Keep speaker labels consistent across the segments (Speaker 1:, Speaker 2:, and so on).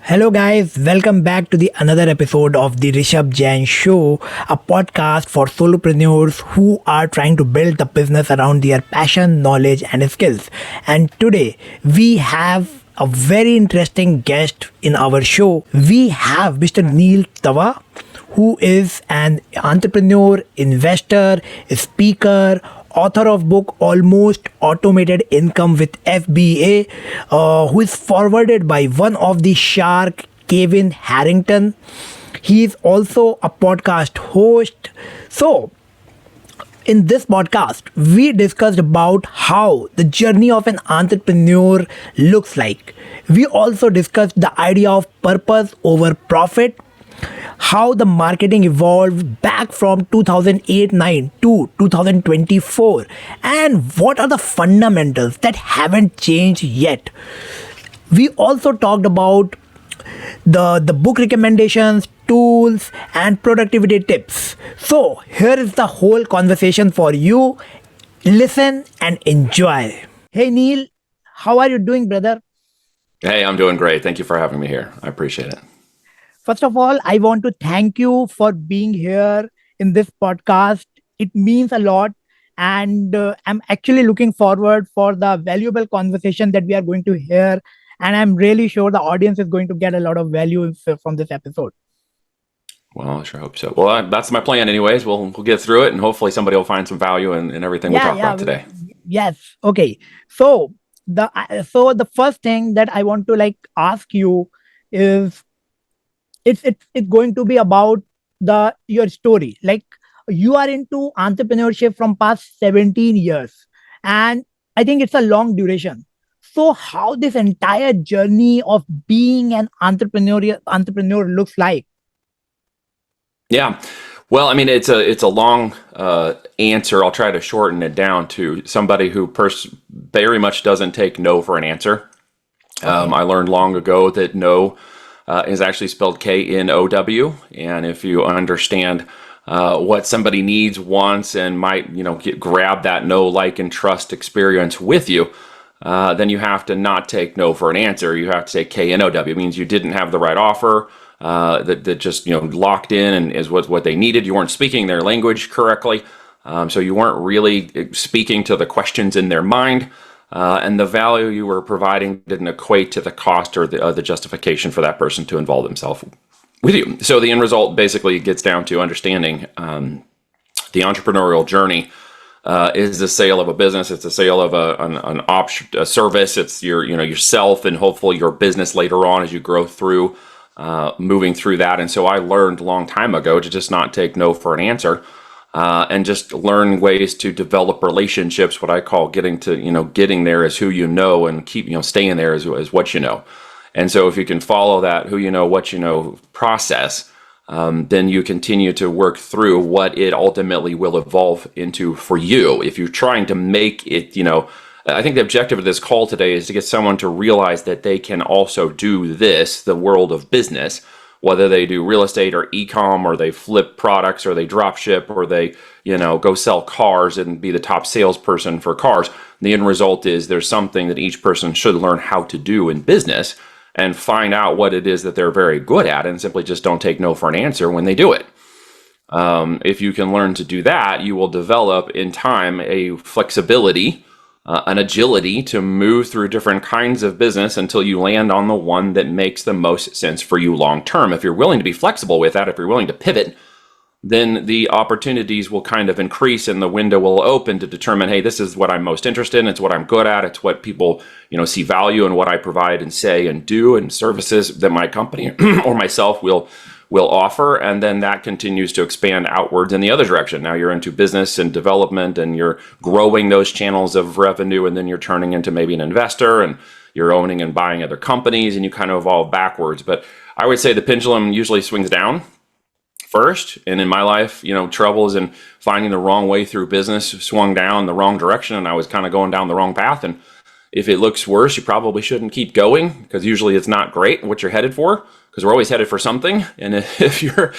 Speaker 1: Hello, guys. Welcome back to the another episode of the Rishabh Jain Show, a podcast for solopreneurs who are trying to build the business around their passion, knowledge, and skills. And today we have a very interesting guest in our show. We have Mr. Neil Twa, who is an entrepreneur, investor, speaker, author of book Almost Automated Income with FBA, who is forwarded by one of the shark, Kevin Harrington. He is also a podcast host. So in this podcast, we discussed about how the journey of an entrepreneur looks like. We also discussed the idea of purpose over profit, how the marketing evolved back from 2008-9 to 2024, and what are the fundamentals that haven't changed yet. We also talked about the book recommendations, tools, and productivity tips. So here is the whole conversation for you. Listen and enjoy. Hey Neil, how are you doing, brother?
Speaker 2: Hey, I'm doing great. Thank you for having me here. I appreciate it.
Speaker 1: First of all, I want to thank you for being here in this podcast. It means a lot. And I'm actually looking forward for the valuable conversation that we are going to hear. And I'm really sure the audience is going to get a lot of value from this episode.
Speaker 2: Well, I sure hope so. Well, that's my plan anyways. We'll get through it and hopefully somebody will find some value in everything we talk about today.
Speaker 1: Yes. Okay. So the first thing that I want to ask you is it's going to be about your story. Like, you are into entrepreneurship from past 17 years, and I think it's a long duration. So how this entire journey of being an entrepreneur looks like?
Speaker 2: Yeah. Well, I mean, it's a long answer. I'll try to shorten it down to somebody who very much doesn't take no for an answer. Okay. I learned long ago that no is actually spelled K-N-O-W. And if you understand what somebody needs, wants, and might, grab that know, like, and trust experience with you, then you have to not take no for an answer. You have to say K-N-O-W. It means you didn't have the right offer that just, locked in and is what they needed. You weren't speaking their language correctly. So you weren't really speaking to the questions in their mind. And the value you were providing didn't equate to the cost or the justification for that person to involve themselves with you. So the end result basically gets down to understanding the entrepreneurial journey is the sale of a business. It's a sale of a service. It's yourself and hopefully your business later on as you grow through moving through that. And so I learned a long time ago to just not take no for an answer. And just learn ways to develop relationships. What I call getting there is who you know, and keep staying there is what you know. And so if you can follow that who you know, what you know process, then you continue to work through what it ultimately will evolve into for you. If you're trying to make it, I think the objective of this call today is to get someone to realize that they can also do this, the world of business. Whether they do real estate or e-com, or they flip products, or they drop ship, or they, go sell cars and be the top salesperson for cars. The end result is there's something that each person should learn how to do in business and find out what it is that they're very good at, and simply just don't take no for an answer when they do it. If you can learn to do that, you will develop in time a flexibility, an agility to move through different kinds of business until you land on the one that makes the most sense for you long term. If you're willing to be flexible with that, if you're willing to pivot, then the opportunities will kind of increase and the window will open to determine, hey, this is what I'm most interested in. It's what I'm good at. It's what people, see value in what I provide and say and do, and services that my company or myself will offer. And then that continues to expand outwards in the other direction. Now you're into business and development, and you're growing those channels of revenue, and then you're turning into maybe an investor, and you're owning and buying other companies, and you kind of evolve backwards. But I would say the pendulum usually swings down first. And in my life, troubles in finding the wrong way through business swung down the wrong direction, and I was kind of going down the wrong path. And if it looks worse, you probably shouldn't keep going, because usually it's not great what you're headed for, because we're always headed for something. And if you're,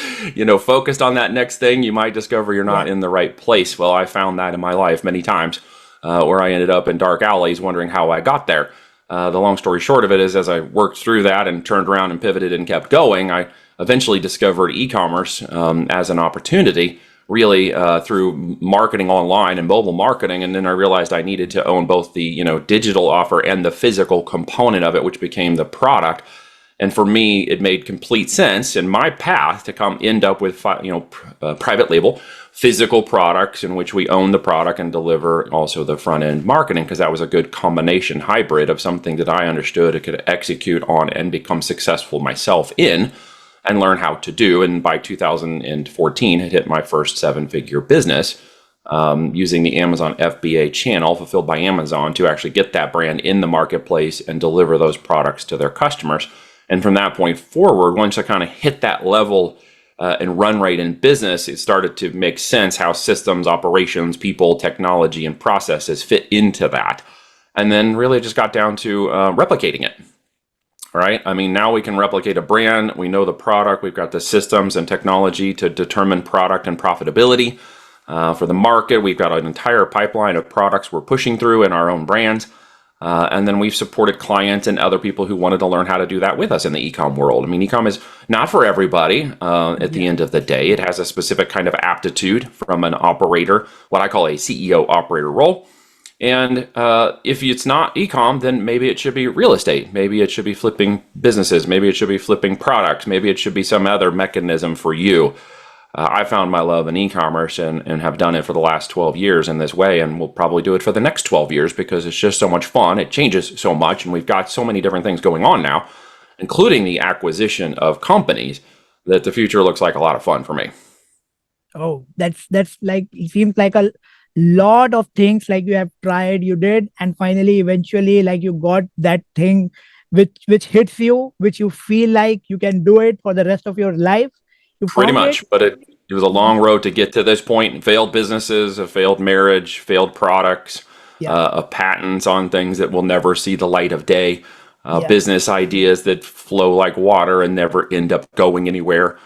Speaker 2: focused on that next thing, you might discover you're not in the right place. Well, I found that in my life many times where I ended up in dark alleys wondering how I got there. The long story short of it is, as I worked through that and turned around and pivoted and kept going, I eventually discovered e-commerce as an opportunity, really through marketing online and mobile marketing. And then I realized I needed to own both the digital offer and the physical component of it, which became the product. And for me, it made complete sense in my path to end up with private label physical products in which we own the product and deliver also the front end marketing, because that was a good combination hybrid of something that I understood I could execute on and become successful myself in and learn how to do. And by 2014, it hit my first 7-figure business using the Amazon FBA channel fulfilled by Amazon to actually get that brand in the marketplace and deliver those products to their customers. And from that point forward, once I kind of hit that level and run rate in business, it started to make sense how systems, operations, people, technology, and processes fit into that. And then really just got down to replicating it. Right? I mean, now we can replicate a brand. We know the product. We've got the systems and technology to determine product and profitability for the market. We've got an entire pipeline of products we're pushing through in our own brands. And then we've supported clients and other people who wanted to learn how to do that with us in the e-com world. I mean, e-com is not for everybody at the end of the day. It has a specific kind of aptitude from an operator, what I call a CEO operator role. And if it's not e-com, then maybe it should be real estate. Maybe it should be flipping businesses. Maybe it should be flipping products. Maybe it should be some other mechanism for you. I found my love in e-commerce and have done it for the last 12 years in this way, and we'll probably do it for the next 12 years because it's just so much fun. It changes so much, and we've got so many different things going on now, including the acquisition of companies, that the future looks like a lot of fun for me.
Speaker 1: Oh, that's like, it seems like a lot of things like you have tried, you did, and finally, eventually, like you got that thing which hits you, which you feel like you can do it for the rest of your life. You
Speaker 2: Pretty
Speaker 1: found it.
Speaker 2: much, but it was a long road to get to this point. Failed businesses, a failed marriage, failed products,
Speaker 1: Yeah,
Speaker 2: patents on things that will never see the light of day,
Speaker 1: yeah,
Speaker 2: business ideas that flow like water and never end up going anywhere.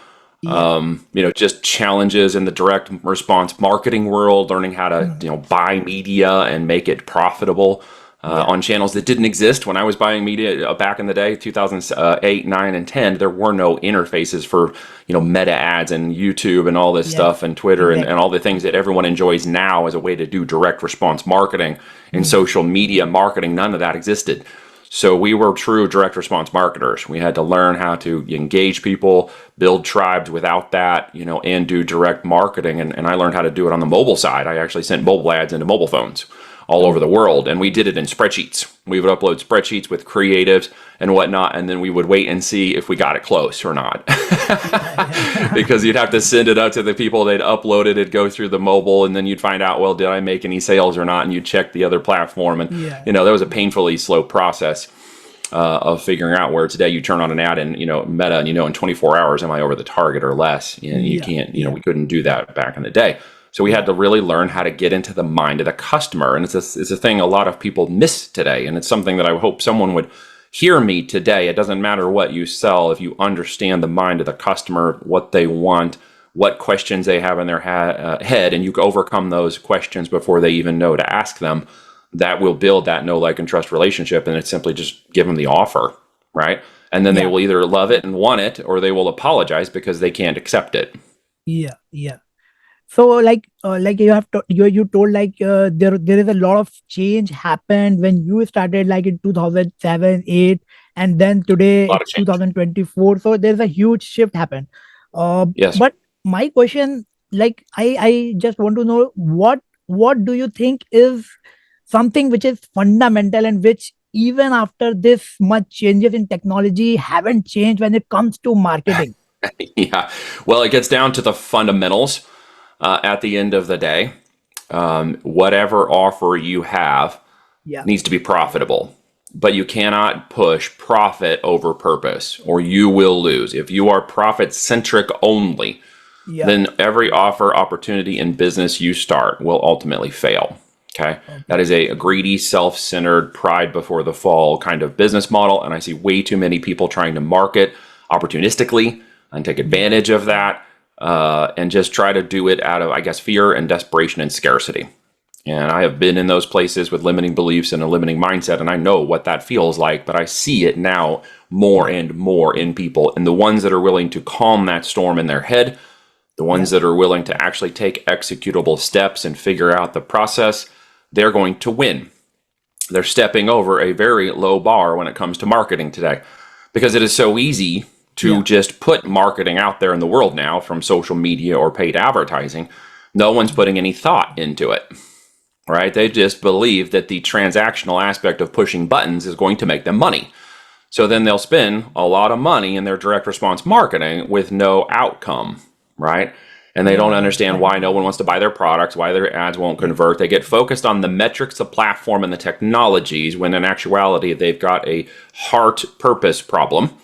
Speaker 1: yeah.
Speaker 2: Just challenges in the direct response marketing world, learning how to,
Speaker 1: Mm,
Speaker 2: buy media and make it profitable
Speaker 1: yeah,
Speaker 2: on channels that didn't exist when I was buying media back in the day, 2008, 9, and 10. There were no interfaces for, meta ads and YouTube and all this
Speaker 1: yes,
Speaker 2: stuff and Twitter and
Speaker 1: exactly.
Speaker 2: all the things that everyone enjoys now as a way to do direct response marketing and
Speaker 1: Mm,
Speaker 2: social media marketing. None of that existed. So we were true direct response marketers. We had to learn how to engage people, build tribes without that, and do direct marketing. And I learned how to do it on the mobile side. I actually sent mobile ads into mobile phones all over
Speaker 1: oh,
Speaker 2: the world. And we did it in spreadsheets. We would upload spreadsheets with creatives and whatnot. And then we would wait and see if we got it close or not.
Speaker 1: yeah, yeah.
Speaker 2: Because you'd have to send it out to the people, they'd upload it, it'd go through the mobile, and then you'd find out, well, did I make any sales or not? And you'd check the other platform. And,
Speaker 1: Yeah,
Speaker 2: that was a painfully slow process of figuring out, where today you turn on an ad and, Meta, and, in 24 hours, am I over the target or less? And you
Speaker 1: yeah,
Speaker 2: can't,
Speaker 1: yeah,
Speaker 2: we couldn't do that back in the day. So we had
Speaker 1: yeah,
Speaker 2: to really learn how to get into the mind of the customer. And it's a thing a lot of people miss today. And it's something that I hope someone would hear me today. It doesn't matter what you sell. If you understand the mind of the customer, what they want, what questions they have in their head, and you can overcome those questions before they even know to ask them, that will build that know, like, and trust relationship. And it's simply just give them the offer, right? And then they
Speaker 1: yeah,
Speaker 2: will either love it and want it, or they will apologize because they can't accept it.
Speaker 1: yeah, yeah. So like you have to, you told like there is a lot of change happened when you started like in 2007 8, and then today
Speaker 2: A lot
Speaker 1: it's
Speaker 2: of change.
Speaker 1: 2024, so there's a huge shift happened.
Speaker 2: Yes.
Speaker 1: But my question, like I just want to know what do you think is something which is fundamental and which even after this much changes in technology haven't changed when it comes to marketing?
Speaker 2: Yeah. Well, it gets down to the fundamentals at the end of the day. Whatever offer you have
Speaker 1: Yeah,
Speaker 2: needs to be profitable, but you cannot push profit over purpose, or you will lose. If you are profit centric only,
Speaker 1: yeah,
Speaker 2: then every offer opportunity in business you start will ultimately fail. Okay. That
Speaker 1: okay,
Speaker 2: is a greedy, self centered, pride before the fall kind of business model. And I see way too many people trying to market opportunistically and take
Speaker 1: yeah,
Speaker 2: advantage of that and just try to do it out of, I guess, fear and desperation and scarcity. And I have been in those places with limiting beliefs and a limiting mindset, and I know what that feels like, but I see it now more and more in people. And the ones that are willing to calm that storm in their head, the ones that are willing to actually take executable steps and figure out the process, they're going to win. They're stepping over a very low bar when it comes to marketing today, because it is so easy to just put marketing out there in the world now from social media or paid advertising. No one's putting any thought into it, right? They just believe that the transactional aspect of pushing buttons is going to make them money. So then they'll spend a lot of money in their direct response marketing with no outcome, right? And they don't understand why no one wants to buy their products, why their ads won't convert. They get focused on the metrics, the platform, and the technologies, when in actuality, they've got a heart purpose problem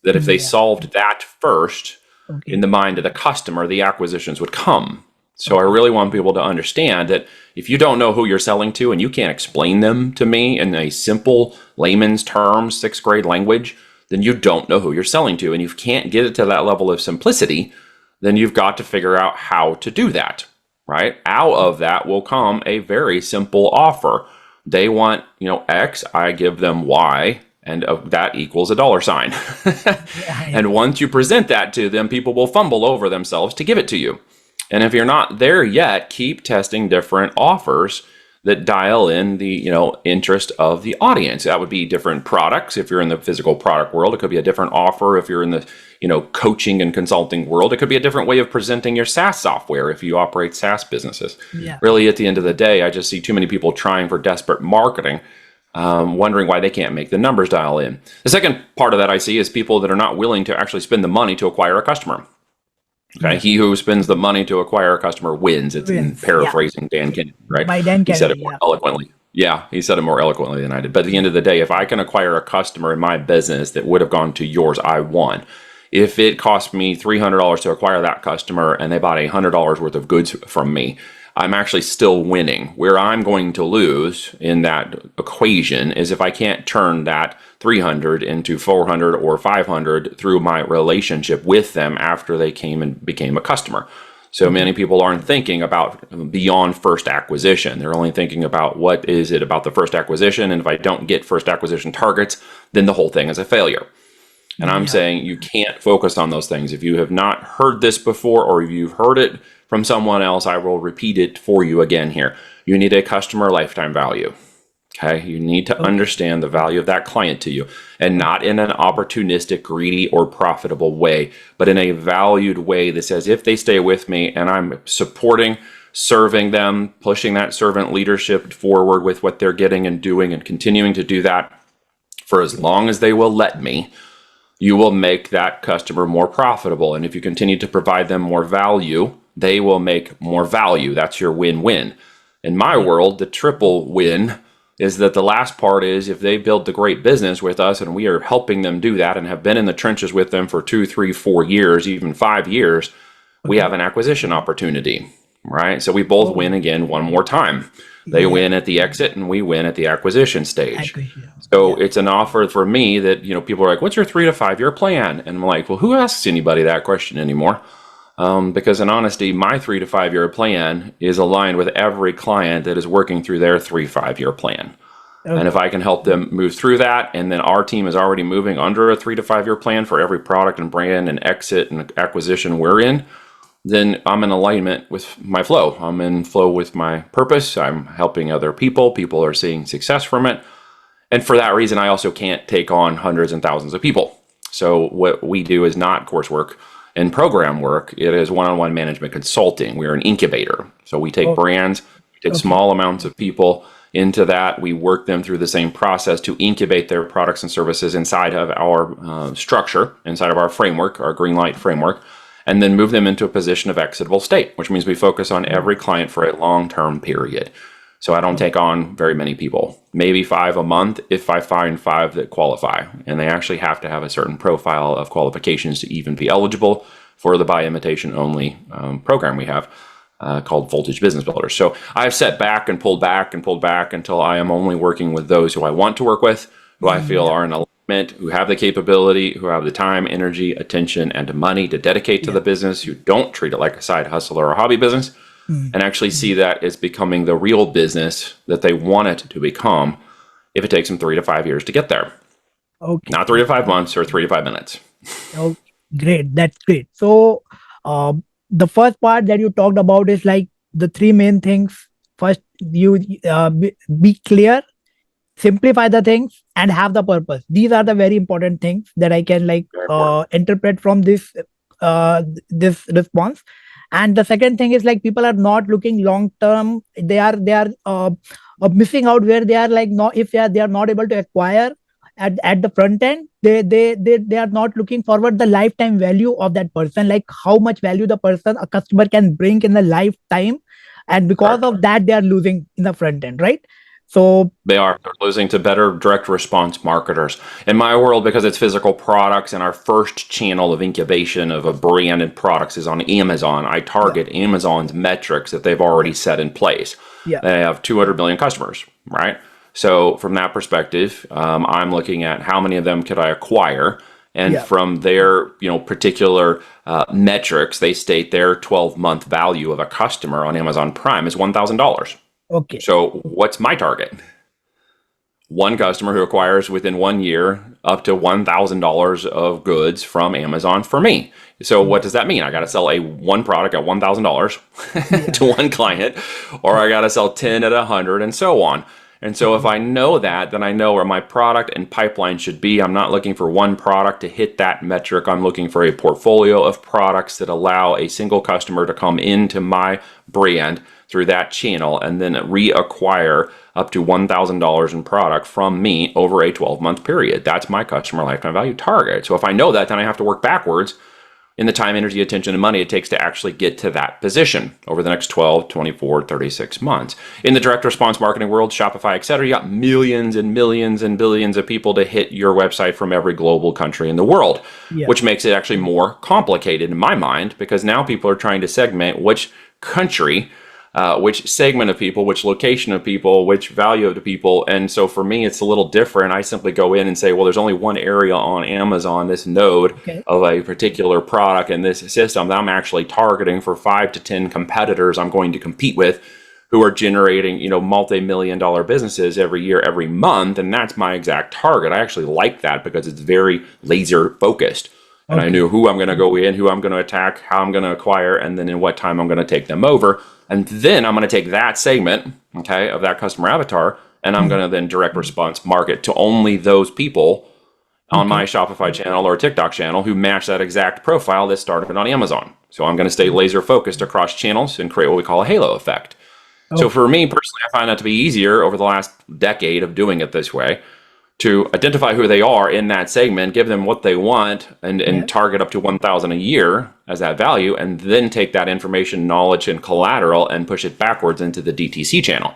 Speaker 2: that if they solved that first in the mind of the customer, the acquisitions would come. So I really want people to understand that if you don't know who you're selling to and you can't explain them to me in a simple layman's terms, sixth grade language, then you don't know who you're selling to. And you can't get it to that level of simplicity, then you've got to figure out how to do that, right? Out of that will come a very simple offer. They want, X, I give them Y, and that equals a dollar sign. And once you present that to them, people will fumble over themselves to give it to you. And if you're not there yet, keep testing different offers that dial in the interest of the audience. That would be different products. If you're in the physical product world, it could be a different offer. If you're in the coaching and consulting world, it could be a different way of presenting your SaaS software if you operate SaaS businesses. Really, at the end of the day, I just see too many people trying for desperate marketing, wondering why they can't make the numbers dial in. The second part of that I see is people that are not willing to actually spend the money to acquire a customer. Okay, he who spends the money to acquire a customer wins. It's in paraphrasing Dan Kennedy, right?
Speaker 1: By Dan Kennedy,
Speaker 2: he said it more eloquently. Yeah, he said it more eloquently than I did. But at the end of the day, if I can acquire a customer in my business that would have gone to yours, I won. If it cost me $300 to acquire that customer and they bought $100 worth of goods from me, I'm actually still winning. Where I'm going to lose in that equation is if I can't turn that 300 into 400 or 500 through my relationship with them after they came and became a customer. So many people aren't thinking about beyond first acquisition. They're only thinking about what is it about the first acquisition. And if I don't get first acquisition targets, then the whole thing is a failure. And I'm saying you can't focus on those things. If you have not heard this before, or if you've heard it from someone else, I will repeat it for you again here. You need a customer lifetime value. Okay, you need to understand the value of that client to you, and not in an opportunistic, greedy, or profitable way, but in a valued way that says, if they stay with me and I'm supporting, serving them, pushing that servant leadership forward with what they're getting and doing and continuing to do that for as long as they will let me, you will make that customer more profitable. And if you continue to provide them more value, they will make more value. That's your win-win. In my world, the triple win is that the last part is if they build the great business with us and we are helping them do that and have been in the trenches with them for 2, 3, 4 years, even 5 years, we have an acquisition opportunity, right? So we both win again one more time. They win at the exit and we win at the acquisition stage. So it's an offer for me that, people are like, what's your 3 to 5 year plan? And I'm like, well, who asks anybody that question anymore? Because in honesty, my 3 to 5 year plan is aligned with every client that is working through their 3 to 5 year plan. And if I can help them move through that, and then our team is already moving under a 3 to 5 year plan for every product and brand and exit and acquisition we're in, then I'm in alignment with my flow. I'm in flow with my purpose. I'm helping other people. People are seeing success from it. And for that reason, I also can't take on hundreds and thousands of people. So what we do is not coursework and program work. It is one-on-one management consulting. We're an incubator. So we take brands, we take small amounts of people into that. We work them through the same process to incubate their products and services inside of our structure, inside of our framework, our green light framework, and then move them into a position of exitable state, which means we focus on every client for a long-term period. So I don't take on very many people, maybe 5 a month if I find 5 that qualify. And they actually have to have a certain profile of qualifications to even be eligible for the by invitation only program we have called Voltage Business Builders. So I've set back and pulled back and pulled back until I am only working with those who I want to work with, who I feel are in alignment, who have the capability, who have the time, energy, attention, and money to dedicate to the business, who don't treat it like a side hustle or a hobby business. and actually see that as becoming the real business that they want it to become if it takes them 3 to 5 years to get there.
Speaker 1: Okay.
Speaker 2: Not 3 to 5 months or 3 to 5 minutes.
Speaker 1: Oh, great. That's great. So, uh, the first part that you talked about is like the three main things. First, you be clear, simplify the things, and have the purpose. These are the very important things that I can like
Speaker 2: Very important.
Speaker 1: interpret from this response. And the second thing is like people are not looking long term. They are missing out where they are like not if they are not able to acquire at the front end. They are not looking forward the lifetime value of that person, like how much value the person a customer can bring in the lifetime, and because
Speaker 2: Correct.
Speaker 1: of that they are losing in the front end, right? So
Speaker 2: They're losing to better direct response marketers. In my world, because it's physical products and our first channel of incubation of a brand and products is on Amazon, I
Speaker 1: yeah,
Speaker 2: target Amazon's metrics that they've already set in place.
Speaker 1: yeah,
Speaker 2: They have 200 million customers, right? So from that perspective, I'm looking at how many of them could I acquire, and
Speaker 1: yeah.
Speaker 2: from their particular metrics, they state their 12-month value of a customer on Amazon Prime is $1,000.
Speaker 1: Okay,
Speaker 2: So what's my target? One customer who acquires within 1 year up to $1,000 of goods from Amazon for me. So what does that mean? I got to sell one product at $1,000
Speaker 1: yeah,
Speaker 2: to one client, or I got to sell 10 at 100, and so on. And so if I know that, then I know where my product and pipeline should be. I'm not looking for one product to hit that metric. I'm looking for a portfolio of products that allow a single customer to come into my brand through that channel and then reacquire up to $1,000 in product from me over a 12-month period. That's my customer lifetime value target. So if I know that, then I have to work backwards in the time, energy, attention, and money it takes to actually get to that position over the next 12, 24, 36 months. In the direct response marketing world, Shopify, et cetera, you got millions and millions and billions of people to hit your website from every global country in the world,
Speaker 1: yeah.
Speaker 2: which makes it actually more complicated in my mind, because now people are trying to segment which country, which segment of people, which location of people, which value of the people. And so for me, it's a little different. I simply go in and say, well, there's only one area on Amazon, this node
Speaker 1: Okay,
Speaker 2: of a particular product in this system that I'm actually targeting for 5 to 10 competitors I'm going to compete with who are generating, multi-million-dollar businesses every year, every month. And that's my exact target. I actually like that because it's very laser focused. And I
Speaker 1: okay,
Speaker 2: knew who I'm going to go in, who I'm going to attack, how I'm going to acquire, and then in what time I'm going to take them over. And then I'm going to take that segment, okay, of that customer avatar, and I'm going to then direct response market to only those people on my
Speaker 1: okay,
Speaker 2: Shopify channel or TikTok channel who match that exact profile that started on Amazon. So I'm going to stay laser focused across channels and create what we call a halo effect. So
Speaker 1: okay.
Speaker 2: for me personally, I find that to be easier over the last decade of doing it this way, to identify who they are in that segment, give them what they want, and,
Speaker 1: Yeah.
Speaker 2: and target up to 1,000 a year as that value, and then take that information, knowledge, and collateral and push it backwards into the DTC channel.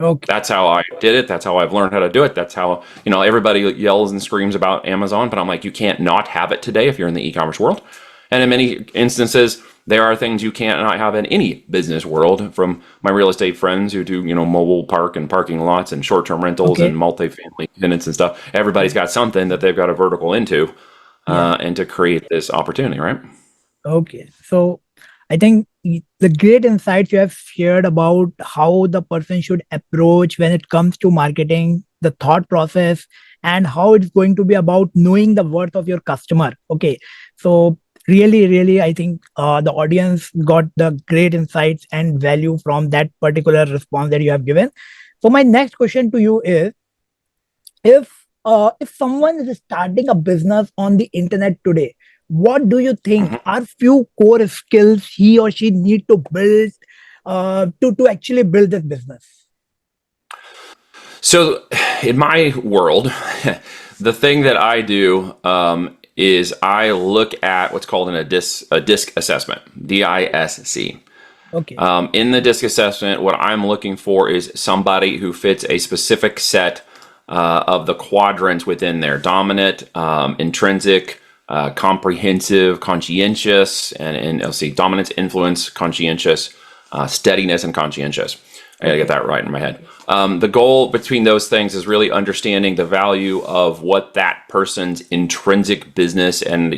Speaker 1: Okay.
Speaker 2: That's how I did it. That's how I've learned how to do it. That's how, everybody yells and screams about Amazon, but I'm like, you can't not have it today if you're in the e-commerce world. And in many instances, there are things you can't not have in any business world. From my real estate friends who do, mobile park and parking lots and short-term rentals and
Speaker 1: Okay.
Speaker 2: multifamily tenants and stuff. Everybody's got something that they've got a vertical into,
Speaker 1: Yeah.
Speaker 2: and to create this opportunity, right?
Speaker 1: Okay. So I think the great insights you have shared about how the person should approach when it comes to marketing, the thought process, and how it's going to be about knowing the worth of your customer. Okay. So really, really, I think the audience got the great insights and value from that particular response that you have given. So my next question to you is, if someone is starting a business on the internet today, what do you think
Speaker 2: Mhm.
Speaker 1: are few core skills he or she need to build to actually build this business?
Speaker 2: So, in my world, the thing that I do is I look at what's called a disc assessment, DISC.
Speaker 1: Okay.
Speaker 2: In the disc assessment, what I'm looking for is somebody who fits a specific set of the quadrants within there: dominant, intrinsic, comprehensive, conscientious, and let's see, dominance, influence, conscientious, steadiness, and conscientious. I gotta get
Speaker 1: Okay.
Speaker 2: that right in my head. The goal between those things is really understanding the value of what that person's intrinsic business and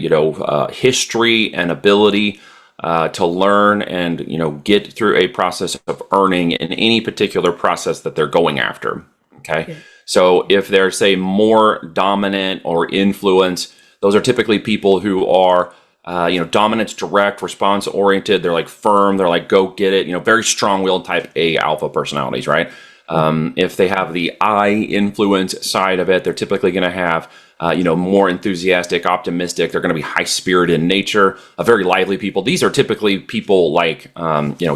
Speaker 2: history and ability to learn and get through a process of earning in any particular process that they're going after. Okay. So if they're, say, more dominant or influence, those are typically people who are, dominance, direct, response oriented. They're like firm. They're like, go get it. Very strong-willed type A alpha personalities, right? If they have the I influence side of it, they're typically going to have, more enthusiastic, optimistic. They're going to be high-spirited in nature, very lively people. These are typically people like,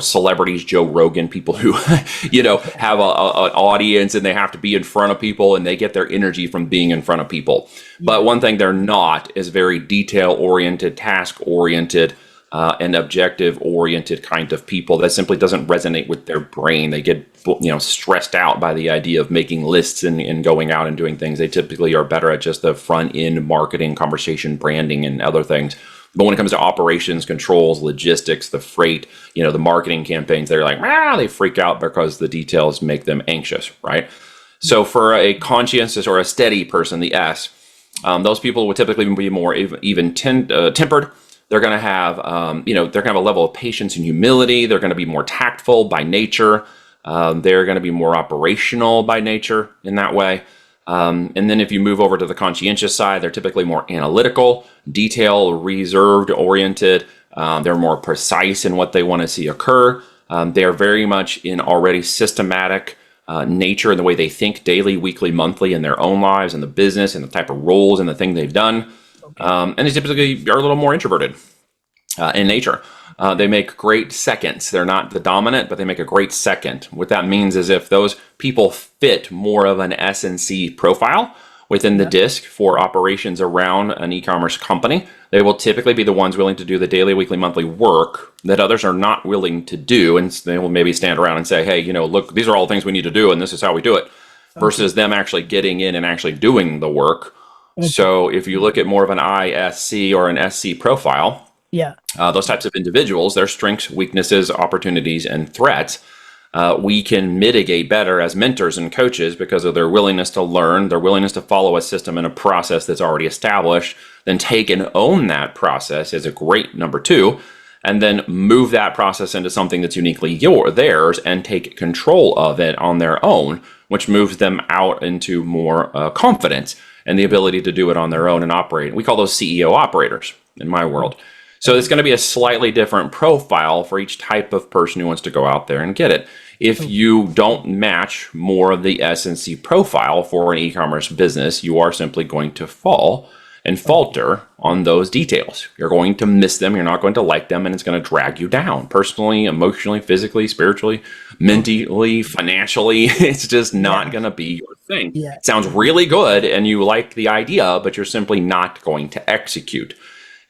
Speaker 2: celebrities, Joe Rogan, people who, have an audience and they have to be in front of people and they get their energy from being in front of people. But one thing they're not is very detail-oriented, task-oriented, and objective-oriented kind of people. That simply doesn't resonate with their brain. They get, stressed out by the idea of making lists and going out and doing things. They typically are better at just the front-end marketing, conversation, branding, and other things. But when it comes to operations, controls, logistics, the freight, the marketing campaigns, they're like, they freak out because the details make them anxious, right? So for a conscientious or a steady person, the S, those people would typically be more even tempered. They're going to have, they're going to have a level of patience and humility. They're going to be more tactful by nature. They're going to be more operational by nature in that way. And then if you move over to the conscientious side, they're typically more analytical, detail, reserved oriented. They're more precise in what they want to see occur. They are very much in already systematic nature in the way they think daily, weekly, monthly in their own lives and the business and the type of roles and the thing they've done. And they typically are a little more introverted in nature. They make great seconds. They're not the dominant, but they make a great second. What that means is if those people fit more of an S&C profile within the disc for operations around an e-commerce company, they will typically be the ones willing to do the daily, weekly, monthly work that others are not willing to do. And they will maybe stand around and say, hey, look, these are all the things we need to do, and this is how we do it, versus them actually getting in and actually doing the work. So if you look at more of an ISC or an SC profile, those types of individuals, their strengths, weaknesses, opportunities, and threats, we can mitigate better as mentors and coaches because of their willingness to learn, their willingness to follow a system and a process that's already established, then take and own that process is a great number two, and then move that process into something that's uniquely theirs and take control of it on their own, which moves them out into more confidence and the ability to do it on their own and operate. We call those CEO operators in my world. So it's going to be a slightly different profile for each type of person who wants to go out there and get it. If you don't match more of the S&C profile for an e-commerce business, you are simply going to fall and falter on those details. You're going to miss them. You're not going to like them, and it's going to drag you down personally, emotionally, physically, spiritually, mentally, financially. It's just not going to be your thing. It sounds really good and you like the idea, but you're simply not going to execute.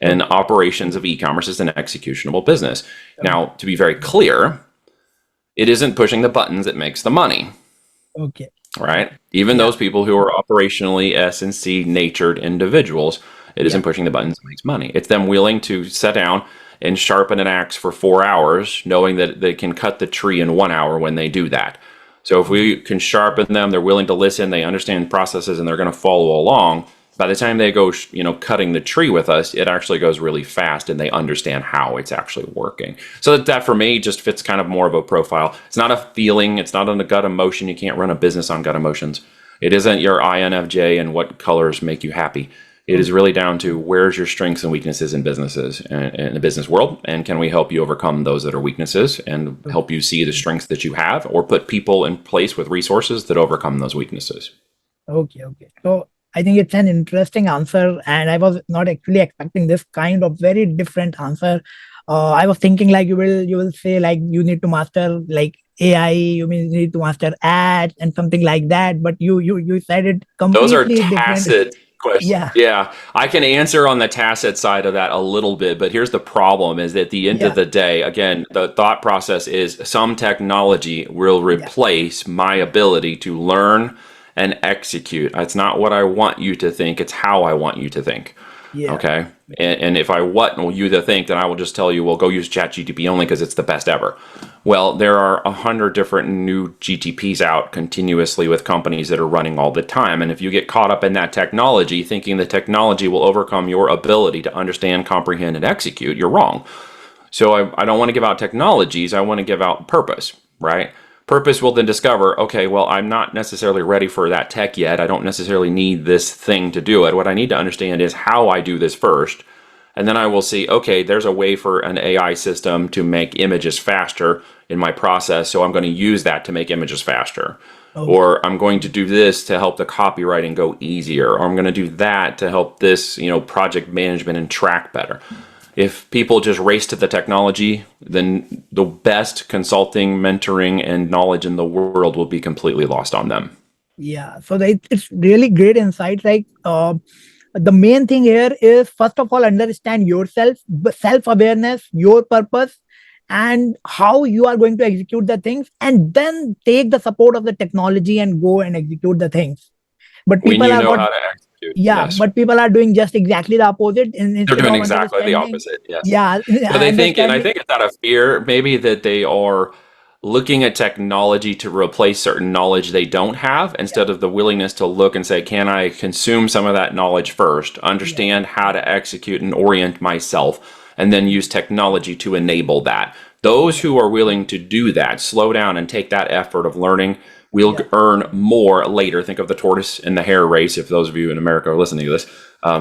Speaker 2: And operations of e-commerce is an executionable business. Now, to be very clear, it isn't pushing the buttons that makes the money. Right? Even those people who are operationally S&C natured individuals, it isn't pushing the buttons that makes money. It's them willing to sit down and sharpen an axe for 4 hours, knowing that they can cut the tree in 1 hour when they do that. So if we can sharpen them, they're willing to listen, they understand processes, and they're going to follow along. By the time they go, cutting the tree with us, it actually goes really fast and they understand how it's actually working. So that for me just fits kind of more of a profile. It's not a feeling. It's not on a gut emotion. You can't run a business on gut emotions. It isn't your INFJ and what colors make you happy. It is really down to where's your strengths and weaknesses in businesses and in the business world. And can we help you overcome those that are weaknesses and help you see the strengths that you have, or put people in place with resources that overcome those weaknesses?
Speaker 1: Okay. So I think it's an interesting answer, and I was not actually expecting this kind of very different answer. I was thinking like you will say like you need to master like AI, you need to master ads and something like that. But you said it
Speaker 2: Those are
Speaker 1: completely different.
Speaker 2: tacit questions. Yeah, I can answer on the tacit side of that a little bit, but here's the problem: is at the end of the day, again, the thought process is some technology will replace my ability to learn and execute. It's not what I want you to think, it's how I want you to think. Okay? And if I want you to think, then I will just tell you, well, go use ChatGPT only because it's the best ever. Well, there are 100 different new GTPs out continuously with companies that are running all the time. And if you get caught up in that technology, thinking the technology will overcome your ability to understand, comprehend, and execute, you're wrong. So I don't want to give out technologies. I want to give out purpose, right? Purpose will then discover, okay, well, I'm not necessarily ready for that tech yet. I don't necessarily need this thing to do it. What I need to understand is how I do this first. And then I will see, okay, there's a way for an AI system to make images faster in my process. So I'm going to use that to make images faster.
Speaker 1: Okay.
Speaker 2: Or I'm going to do this to help the copywriting go easier. Or I'm going to do that to help this, project management and track better. If people just race to the technology, then the best consulting, mentoring, and knowledge in the world will be completely lost on them.
Speaker 1: Yeah. So it's really great insight. Like the main thing here is, first of all, understand yourself, self-awareness, your purpose, and how you are going to execute the things, and then take the support of the technology and go and execute the things. But
Speaker 2: When
Speaker 1: people
Speaker 2: you
Speaker 1: are
Speaker 2: know
Speaker 1: what
Speaker 2: how to execute,
Speaker 1: Yeah,
Speaker 2: yes.
Speaker 1: but people are doing just exactly the opposite,
Speaker 2: They're
Speaker 1: instead
Speaker 2: doing
Speaker 1: of
Speaker 2: exactly the
Speaker 1: understanding.
Speaker 2: opposite, yes.
Speaker 1: Yeah,
Speaker 2: But they think, and I
Speaker 1: understanding.
Speaker 2: think it's out of fear, maybe that they are looking at technology to replace certain knowledge they don't have,
Speaker 1: Yeah,
Speaker 2: instead of the willingness to look and say, can I consume some of that knowledge first,
Speaker 1: yeah,
Speaker 2: understand how to execute and orient myself, and then use technology to enable that. Those who are willing to do that, slow down and take that effort of learning, will
Speaker 1: yeah,
Speaker 2: earn more later. Think of the tortoise and the hare race. If those of you in America are listening to this,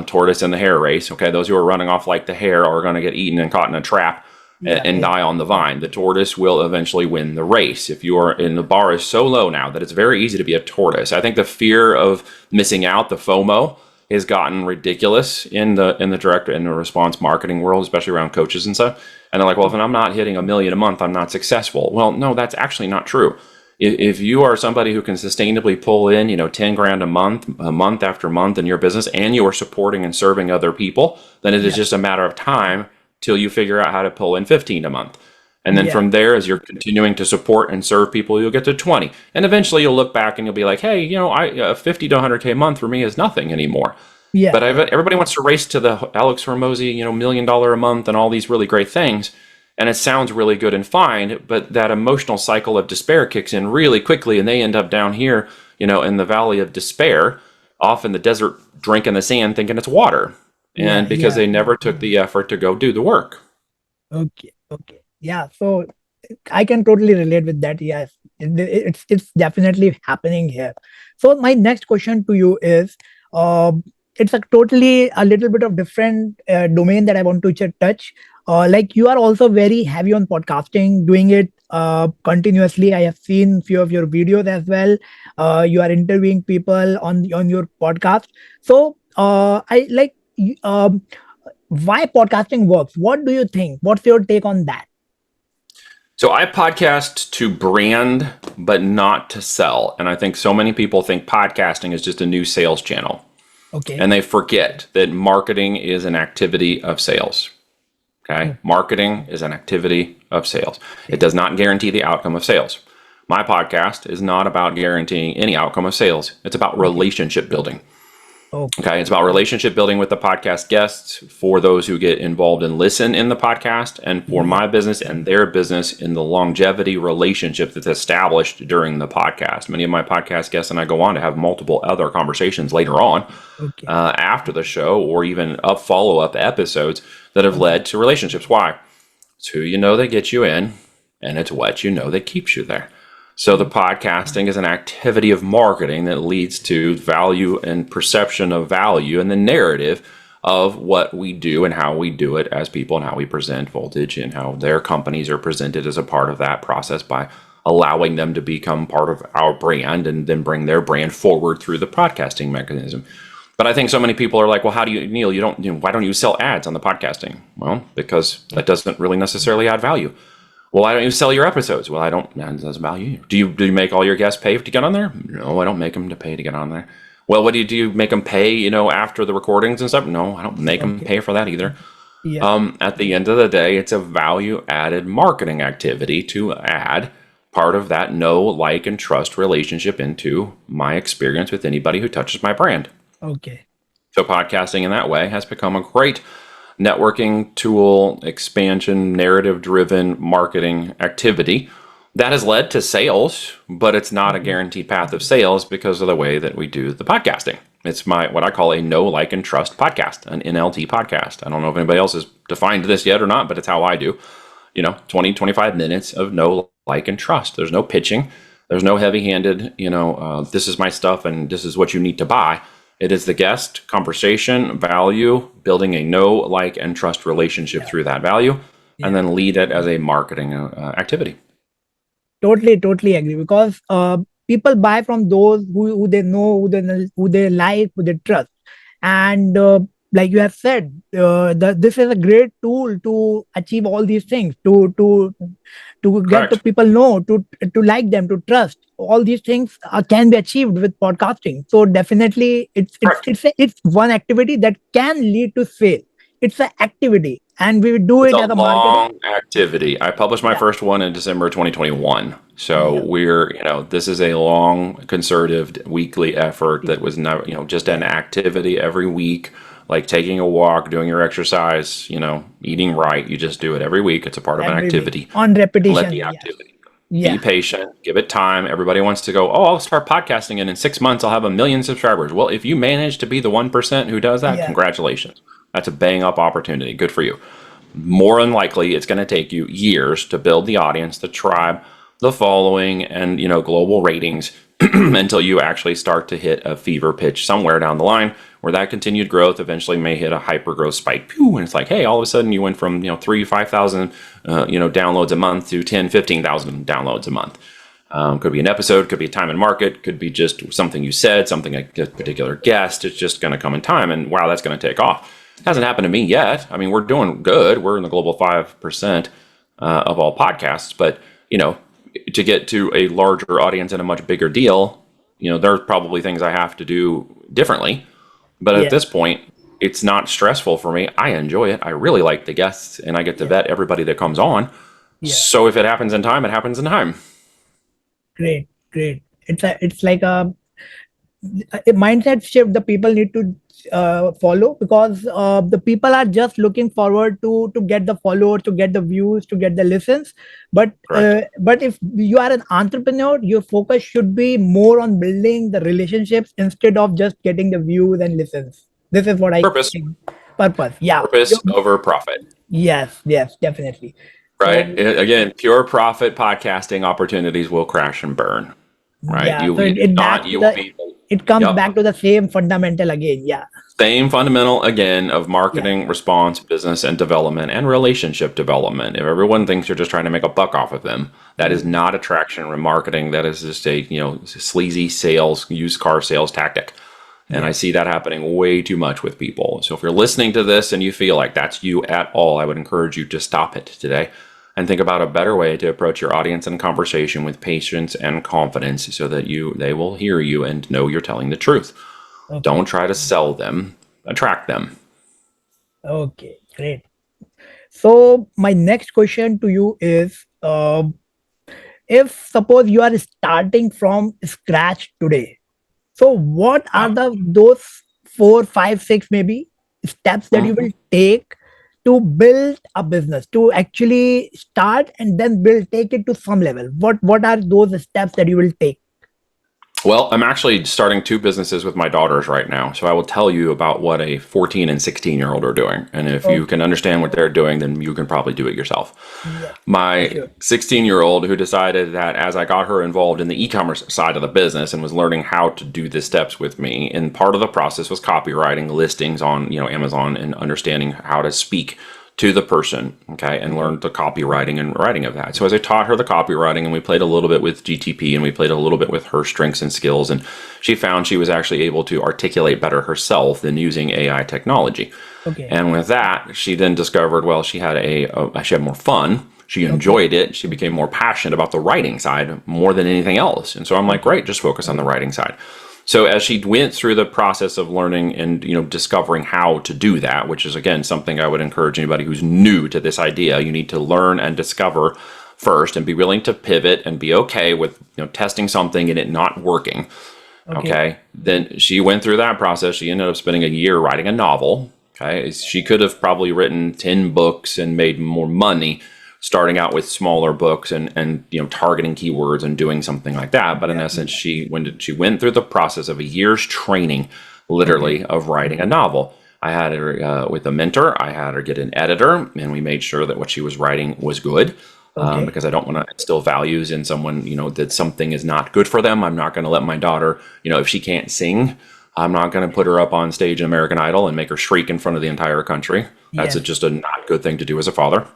Speaker 2: tortoise and the hare race. Okay, those who are running off like the hare are going to get eaten and caught in a trap
Speaker 1: yeah,
Speaker 2: and die on the vine. The tortoise will eventually win the race. If you are in, the bar is so low now that it's very easy to be a tortoise. I think the fear of missing out, the FOMO, has gotten ridiculous in the direct and the response marketing world, especially around coaches and stuff. And they're like, well, if I'm not hitting $1 million a month, I'm not successful. Well, no, that's actually not true. If you are somebody who can sustainably pull in, 10 grand a month after month in your business, and you are supporting and serving other people, then it is
Speaker 1: yeah,
Speaker 2: just a matter of time till you figure out how to pull in 15 a month. And then
Speaker 1: yeah,
Speaker 2: from there, as you're continuing to support and serve people, you'll get to 20. And eventually you'll look back and you'll be like, hey, 50 to 100K a month for me is nothing anymore.
Speaker 1: yeah,
Speaker 2: But everybody wants to race to the Alex Hormozy, $1 million a month and all these really great things. And it sounds really good and fine, but that emotional cycle of despair kicks in really quickly, and they end up down here, in the valley of despair, off in the desert, drinking the sand, thinking it's water.
Speaker 1: yeah,
Speaker 2: And because
Speaker 1: yeah.
Speaker 2: they never took the effort to go do the work.
Speaker 1: Okay, okay. Yeah, so I can totally relate with that. Yes, it's definitely happening here. So my next question to you is, uh, it's a little bit of different domain that I want to touch. Like, you are also very heavy on podcasting, doing it continuously. I have seen few of your videos as well. You are interviewing people on your podcast. So I like why podcasting works. What do you think? What's your take on that?
Speaker 2: So I podcast to brand, but not to sell. And I think so many people think podcasting is just a new sales channel.
Speaker 1: Okay.
Speaker 2: And they forget that marketing is an activity of sales. Okay.
Speaker 1: Oh,
Speaker 2: Marketing is an activity of sales. It does not guarantee the outcome of sales. My podcast is not about guaranteeing any outcome of sales. It's about
Speaker 1: okay.
Speaker 2: relationship building.
Speaker 1: Okay.
Speaker 2: Okay. It's about relationship building with the podcast guests, for those who get involved and listen in the podcast, and for
Speaker 1: Yeah.
Speaker 2: my business and their business in the longevity relationship that's established during the podcast. Many of my podcast guests and I go on to have multiple other conversations later on,
Speaker 1: Okay.
Speaker 2: after the show, or even follow-up episodes that have
Speaker 1: Okay.
Speaker 2: led to relationships. Why? It's who you know that gets you in, and it's what you know that keeps you there. So the podcasting is an activity of marketing that leads to value and perception of value, and the narrative of what we do and how we do it as people, and how we present Voltage, and how their companies are presented as a part of that process, by allowing them to become part of our brand and then bring their brand forward through the podcasting mechanism. But I think so many people are like, well, how do you, Neil, why don't you sell ads on the podcasting? Well, because that doesn't really necessarily add value. Well, why don't you sell your episodes? Well, I don't. That doesn't value. Do you make all your guests pay to get on there? No, I don't make them to pay to get on there. Well, what do you make them pay? After the recordings and stuff? No, I don't make them
Speaker 1: Okay.
Speaker 2: pay for that either.
Speaker 1: Yeah.
Speaker 2: At the end of the day, it's a value-added marketing activity to add part of that know, like, and trust relationship into my experience with anybody who touches my brand.
Speaker 1: Okay.
Speaker 2: So podcasting in that way has become a great networking tool, expansion, narrative-driven marketing activity that has led to sales, but it's not a guaranteed path of sales because of the way that we do the podcasting. It's what I call a know, like, and trust podcast, an NLT podcast. I don't know if anybody else has defined this yet or not, but it's how I do. 20, 25 minutes of know, like, and trust. There's no pitching. There's no heavy-handed, this is my stuff and this is what you need to buy. It is the guest, conversation, value, building a know, like, and trust relationship through that value, and then lead it as a marketing activity.
Speaker 1: Totally agree, because people buy from those who they know, who they like, who they trust. And like you have said, this is a great tool to achieve all these things, to get to
Speaker 2: Correct.
Speaker 1: people know, to like them, to trust. All these things can be achieved with podcasting. So definitely,
Speaker 2: Correct.
Speaker 1: it's one activity that can lead to sale. It's an activity, and we do
Speaker 2: It's
Speaker 1: it
Speaker 2: a
Speaker 1: as a marketing.
Speaker 2: long activity. I published my
Speaker 1: Yeah,
Speaker 2: first one in December 2021. So
Speaker 1: yeah,
Speaker 2: this is a long, concerted weekly effort that was never, just an activity every week, like taking a walk, doing your exercise, eating right. You just do it every week. It's a part of an
Speaker 1: every week
Speaker 2: activity.
Speaker 1: on
Speaker 2: Let the
Speaker 1: repetition. Yeah,
Speaker 2: activity be
Speaker 1: yeah,
Speaker 2: patient, give it time. Everybody wants to go, oh, I'll start podcasting and in 6 months I'll have 1 million subscribers. Well, if you manage to be the 1% who does that,
Speaker 1: yeah.
Speaker 2: congratulations. That's a bang up opportunity. Good for you. More than likely, it's going to take you years to build the audience, the tribe, the following, and global ratings until you actually start to hit a fever pitch somewhere down the line where that continued growth eventually may hit a hyper growth spike. Pew, and it's like, hey, all of a sudden you went from 3,000-5,000 downloads a month to 10,000-15,000 downloads a month. Could be an episode, could be a time and market, could be just something you said, something a particular guest. It's just going to come in time, and wow, that's going to take off. It hasn't happened to me yet. I mean, we're doing good. We're in the global 5% of all podcasts, but to get to a larger audience and a much bigger deal, there's probably things I have to do differently. But at
Speaker 1: Yeah,
Speaker 2: this point, it's not stressful for me. I enjoy it. I really like the guests, and I get to
Speaker 1: yeah,
Speaker 2: vet everybody that comes on.
Speaker 1: yeah.
Speaker 2: So if it happens in time, it happens in time.
Speaker 1: Great. It's like a mindset shift the people need to follow, because the people are just looking forward to get the followers, to get the views, to get the listens.
Speaker 2: Correct.
Speaker 1: But if you are an entrepreneur, your focus should be more on building the relationships instead of just getting the views and listens. This is what I
Speaker 2: Purpose.
Speaker 1: think. Purpose. Yeah.
Speaker 2: Purpose over profit.
Speaker 1: Yes, definitely.
Speaker 2: Right.
Speaker 1: So
Speaker 2: Again, pure profit podcasting opportunities will crash and burn. Right.
Speaker 1: yeah, so
Speaker 2: If
Speaker 1: it
Speaker 2: not,
Speaker 1: back to
Speaker 2: you will
Speaker 1: the
Speaker 2: be.
Speaker 1: it comes
Speaker 2: Yep.
Speaker 1: back to the same fundamental again. Yeah,
Speaker 2: Same fundamental again of
Speaker 1: yeah,
Speaker 2: marketing, response, business, and development, and relationship development. If everyone thinks you're just trying to make a buck off of them, that is not attraction or marketing. That is just a sleazy sales, used car sales tactic. And I
Speaker 1: yeah.
Speaker 2: see that happening way too much with people. So if you're listening to this and you feel like that's you at all, I would encourage you to stop it today and think about a better way to approach your audience and conversation with patience and confidence so that they will hear you and know you're telling the truth. Don't
Speaker 1: Okay,
Speaker 2: try to sell them, attract them.
Speaker 1: okay, great. So my next question to you is, if suppose you are starting from scratch today, so what are
Speaker 2: Yeah.
Speaker 1: the those 4, 5, 6 maybe steps that you
Speaker 2: Mhm.
Speaker 1: will take to build a business, to actually start and then build, take it to some level? What are those steps that you will take?
Speaker 2: Well, I'm actually starting 2 businesses with my daughters right now. So I will tell you about what a 14 and 16-year-old are doing. And if you can
Speaker 1: Okay,
Speaker 2: understand what they're doing, then you can probably do it yourself.
Speaker 1: yeah, for
Speaker 2: My
Speaker 1: sure.
Speaker 2: 16-year-old who decided that as I got her involved in the e-commerce side of the business and was learning how to do the steps with me, and part of the process was copywriting listings on, Amazon and understanding how to speak to the person, okay, and learn the copywriting and writing of that. So as I taught her the copywriting, and we played a little bit with GTP, and we played a little bit with her strengths and skills, and she found she was actually able to articulate better herself than using AI technology.
Speaker 1: Okay,
Speaker 2: And with that, she then discovered, well, she had she had more fun. She
Speaker 1: okay,
Speaker 2: enjoyed it. She became more passionate about the writing side more than anything else. And so I'm like,
Speaker 1: okay,
Speaker 2: great, just focus on the writing side. So as she went through the process of learning and discovering how to do that, which is again something I would encourage anybody who's new to this idea, you need to learn and discover first and be willing to pivot and be okay with testing something and it not working.
Speaker 1: okay,
Speaker 2: Okay. Then she went through that process. She ended up spending a year writing a novel. Okay. She could have probably written 10 books and made more money starting out with smaller books and targeting keywords and doing something like that. But in
Speaker 1: yeah,
Speaker 2: essence, she went through the process of a year's training literally, of writing a novel. I had her with a mentor. I had her get an editor, and we made sure that what she was writing was good.
Speaker 1: Okay.
Speaker 2: Because I don't want to instill values in someone, that something is not good for them. I'm not going to let my daughter, if she can't sing, I'm not going to put her up on stage in American Idol and make her shriek in front of the entire country. That's
Speaker 1: Yes,
Speaker 2: just a not good thing to do as a father.